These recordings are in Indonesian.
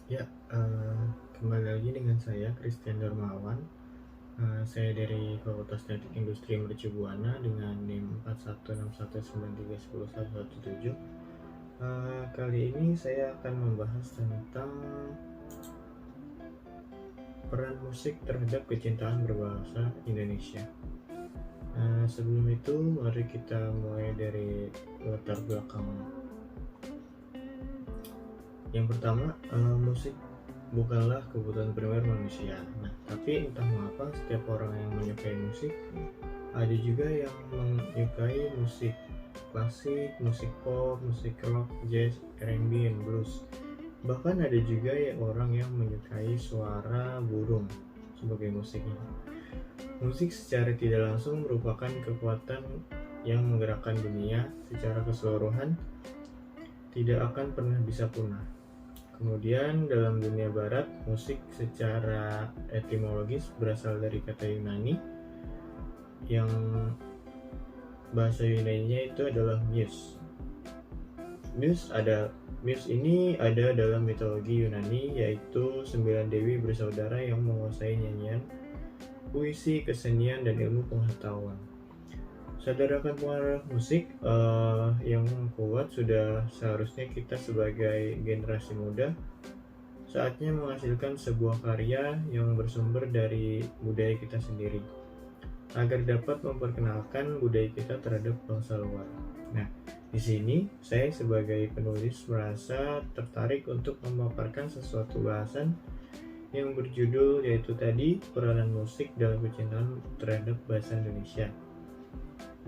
Ya, kembali lagi dengan saya Christian Darmawan. Saya dari Fakultas Teknik Industri Mercu Buana dengan NIM 416193101117. Kali ini saya akan membahas tentang peran musik terhadap kecintaan berbahasa Indonesia. Sebelum itu, mari kita mulai dari latar belakang. Yang pertama, musik bukanlah kebutuhan primer manusia. Nah, tapi entah mengapa setiap orang yang menyukai musik, ada juga yang menyukai musik klasik, musik pop, musik rock, jazz, R&B, and blues. Bahkan ada juga orang yang menyukai suara burung sebagai musiknya. Musik secara tidak langsung merupakan kekuatan yang menggerakkan dunia secara keseluruhan, tidak akan pernah bisa punah. Kemudian dalam dunia barat, musik secara etimologis berasal dari kata Yunani yang bahasa Yunani-nya itu adalah muse. Muse ini ada dalam mitologi Yunani, yaitu 9 dewi bersaudara yang menguasai nyanyian, puisi, kesenian, dan ilmu pengetahuan. Sadar akan pengaruh musik yang kuat, sudah seharusnya kita sebagai generasi muda saatnya menghasilkan sebuah karya yang bersumber dari budaya kita sendiri, agar dapat memperkenalkan budaya kita terhadap bangsa luar. Nah, di sini saya sebagai penulis merasa tertarik untuk memaparkan sesuatu bahasan yang berjudul yaitu tadi peranan musik dalam kecintaan terhadap bahasa Indonesia,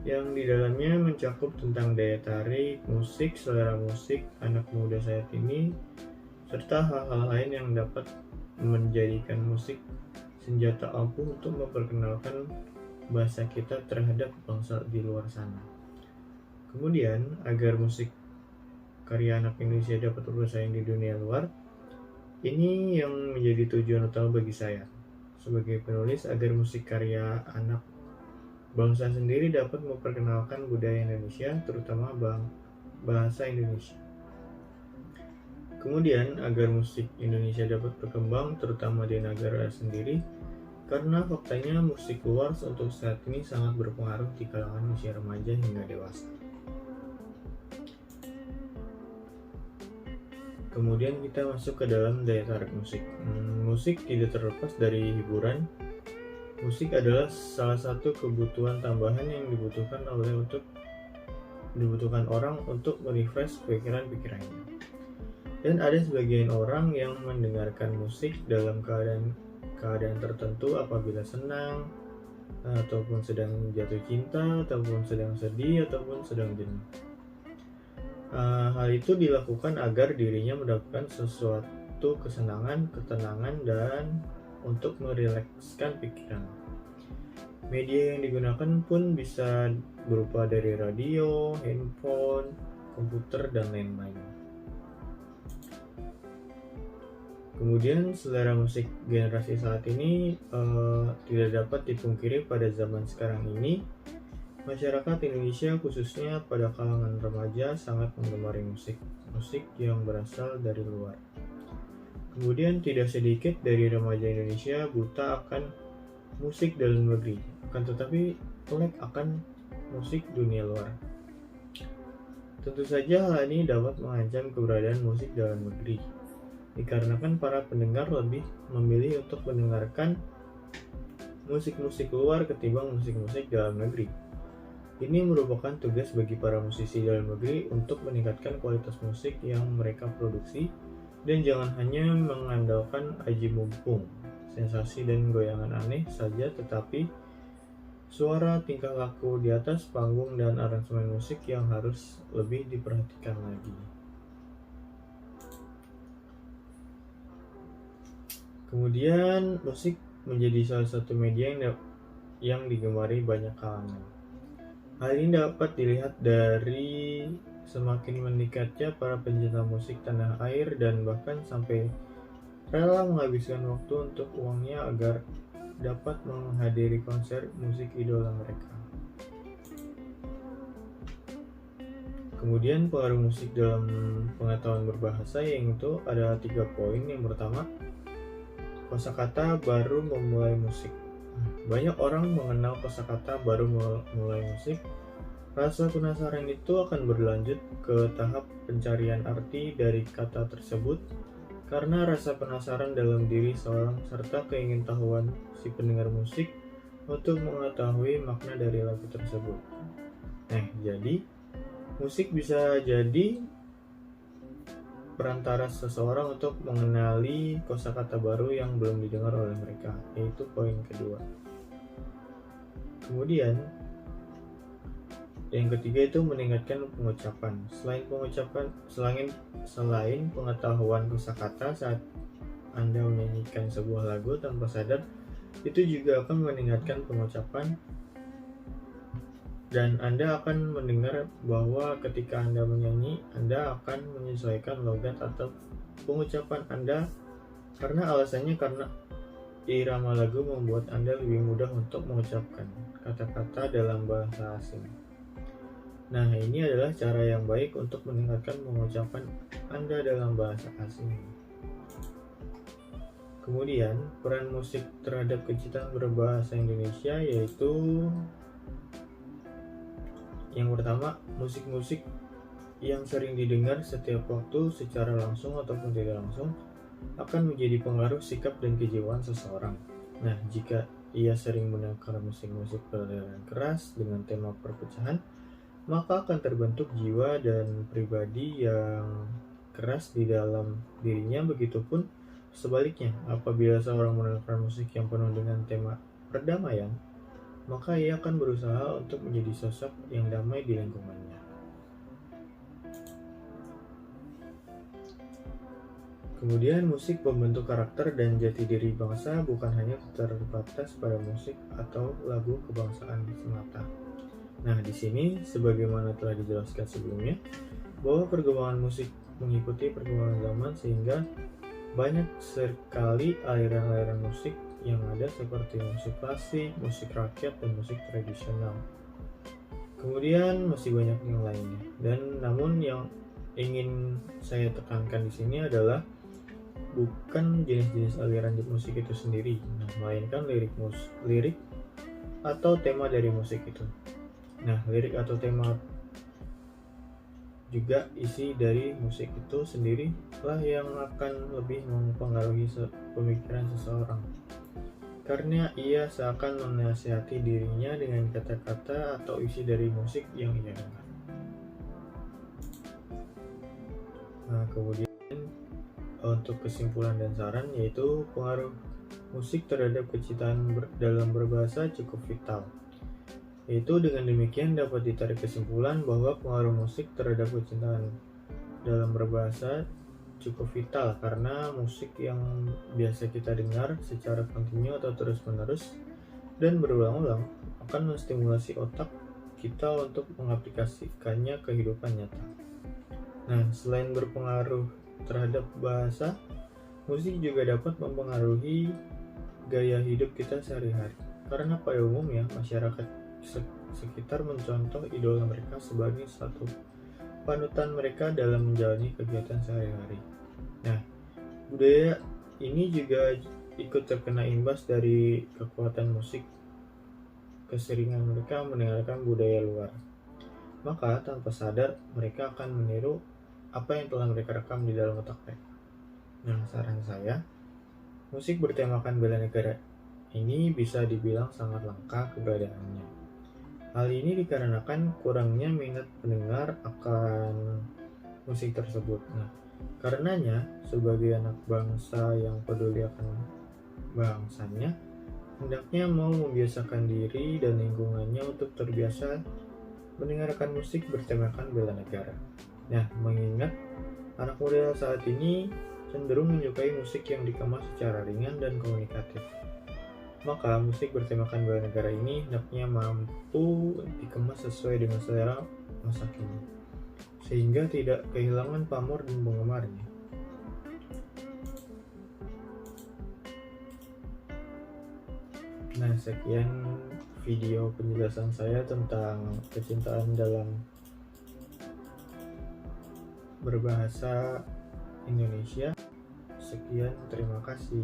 yang di dalamnya mencakup tentang daya tarik musik, selera musik anak muda saat ini, serta hal-hal lain yang dapat menjadikan musik senjata ampuh untuk memperkenalkan bahasa kita terhadap bangsa di luar sana. Kemudian, agar musik karya anak Indonesia dapat bersaing di dunia luar, ini yang menjadi tujuan utama bagi saya sebagai penulis, agar musik karya anak bangsa sendiri dapat memperkenalkan budaya Indonesia, terutama bahasa Indonesia. Kemudian, agar musik Indonesia dapat berkembang, terutama di negara sendiri, karena faktanya musik luar untuk saat ini sangat berpengaruh di kalangan usia remaja hingga dewasa. Kemudian kita masuk ke dalam daya tarik musik. Musik tidak terlepas dari hiburan. Musik adalah salah satu kebutuhan tambahan yang dibutuhkan orang untuk merefresh pikiran-pikirannya. Dan ada sebagian orang yang mendengarkan musik dalam keadaan tertentu apabila senang, ataupun sedang jatuh cinta, ataupun sedang sedih, ataupun sedang jenuh. Hal itu dilakukan agar dirinya mendapatkan sesuatu kesenangan, ketenangan, dan untuk merilekskan pikiran. Media yang digunakan pun bisa berupa dari radio, handphone, komputer, dan lain-lain. Kemudian selera musik generasi saat ini tidak dapat dipungkiri. Pada zaman sekarang ini, masyarakat Indonesia khususnya pada kalangan remaja sangat menggemari musik yang berasal dari luar. Kemudian tidak sedikit dari remaja Indonesia buta akan musik dalam negeri, akan tetapi melek akan musik dunia luar. Tentu saja hal ini dapat mengancam keberadaan musik dalam negeri, dikarenakan para pendengar lebih memilih untuk mendengarkan musik-musik luar ketimbang musik-musik dalam negeri. Ini merupakan tugas bagi para musisi dalam negeri untuk meningkatkan kualitas musik yang mereka produksi, dan jangan hanya mengandalkan aji mumpung, sensasi dan goyangan aneh saja, tetapi suara, tingkah laku di atas panggung, dan aransemen musik yang harus lebih diperhatikan lagi. Kemudian, musik menjadi salah satu media yang digemari banyak kalangan. Hal ini dapat dilihat dari semakin meningkatnya para pencinta musik tanah air, dan bahkan sampai rela menghabiskan waktu untuk uangnya agar dapat menghadiri konser musik idola mereka. Kemudian pengaruh musik dalam pengetahuan berbahasa yaitu ada 3 poin. Yang pertama, kosakata baru memulai musik. Banyak orang mengenal kosakata baru memulai musik. Rasa penasaran itu akan berlanjut ke tahap pencarian arti dari kata tersebut karena rasa penasaran dalam diri seorang serta keingintahuan si pendengar musik untuk mengetahui makna dari lagu tersebut. Jadi musik bisa jadi perantara seseorang untuk mengenali kosakata baru yang belum didengar oleh mereka, yaitu poin kedua. Kemudian yang ketiga itu meningkatkan pengucapan. Selain pengetahuan kosakata saat Anda menyanyikan sebuah lagu tanpa sadar, itu juga akan meningkatkan pengucapan. Dan Anda akan mendengar bahwa ketika Anda menyanyi, Anda akan menyesuaikan logat atau pengucapan Anda karena irama lagu membuat Anda lebih mudah untuk mengucapkan kata-kata dalam bahasa asing. Ini adalah cara yang baik untuk meningkatkan pengucapan Anda dalam bahasa asing. Kemudian, peran musik terhadap kecintaan berbahasa Indonesia yaitu yang pertama, musik-musik yang sering didengar setiap waktu secara langsung ataupun tidak langsung akan menjadi pengaruh sikap dan kejiwaan seseorang. Jika ia sering mendengar musik-musik beraliran keras dengan tema perpecahan, maka akan terbentuk jiwa dan pribadi yang keras di dalam dirinya. Begitupun sebaliknya, apabila seorang mendengar musik yang penuh dengan tema perdamaian, maka ia akan berusaha untuk menjadi sosok yang damai di lingkungannya. Kemudian musik membentuk karakter dan jati diri bangsa bukan hanya terbatas pada musik atau lagu kebangsaan semata. Di sini sebagaimana telah dijelaskan sebelumnya, bahwa perkembangan musik mengikuti perkembangan zaman sehingga banyak sekali aliran-aliran musik yang ada seperti musik klasik, musik rakyat, dan musik tradisional. Kemudian masih banyak yang lainnya. Namun yang ingin saya tekankan di sini adalah bukan jenis-jenis aliran musik itu sendiri, melainkan lirik atau tema dari musik itu. Lirik atau tema juga isi dari musik itu sendiri lah yang akan lebih mempengaruhi pemikiran seseorang, karena ia seakan menasihati dirinya dengan kata-kata atau isi dari musik yang ia dengar. Kemudian untuk kesimpulan dan saran yaitu pengaruh musik terhadap kecintaan dalam berbahasa cukup vital. Yaitu dengan demikian dapat ditarik kesimpulan bahwa pengaruh musik terhadap kecintaan dalam berbahasa cukup vital karena musik yang biasa kita dengar secara kontinu atau terus-menerus dan berulang-ulang akan menstimulasi otak kita untuk mengaplikasikannya ke kehidupan nyata. Selain berpengaruh terhadap bahasa, musik juga dapat mempengaruhi gaya hidup kita sehari-hari. Karena pada umumnya masyarakat sekitar mencontoh idola mereka sebagai satu panutan mereka dalam menjalani kegiatan sehari-hari. Budaya ini juga ikut terkena imbas dari kekuatan musik. Keseringan mereka mendengarkan budaya luar, maka tanpa sadar mereka akan meniru apa yang telah mereka rekam di dalam otak mereka. Saran saya, musik bertemakan bela negara ini bisa dibilang sangat langka keberadaannya. Hal ini dikarenakan kurangnya minat pendengar akan musik tersebut. Karenanya, sebagai anak bangsa yang peduli akan bangsanya, hendaknya mau membiasakan diri dan lingkungannya untuk terbiasa mendengarkan musik bertemakan bela negara. Mengingat anak muda saat ini cenderung menyukai musik yang dikemas secara ringan dan komunikatif, maka musik bertemakan bela negara ini hendaknya mampu dikemas sesuai dengan selera masa kini, sehingga tidak kehilangan pamor dan penggemarnya. Sekian video penjelasan saya tentang kecintaan dalam berbahasa Indonesia. Sekian, terima kasih.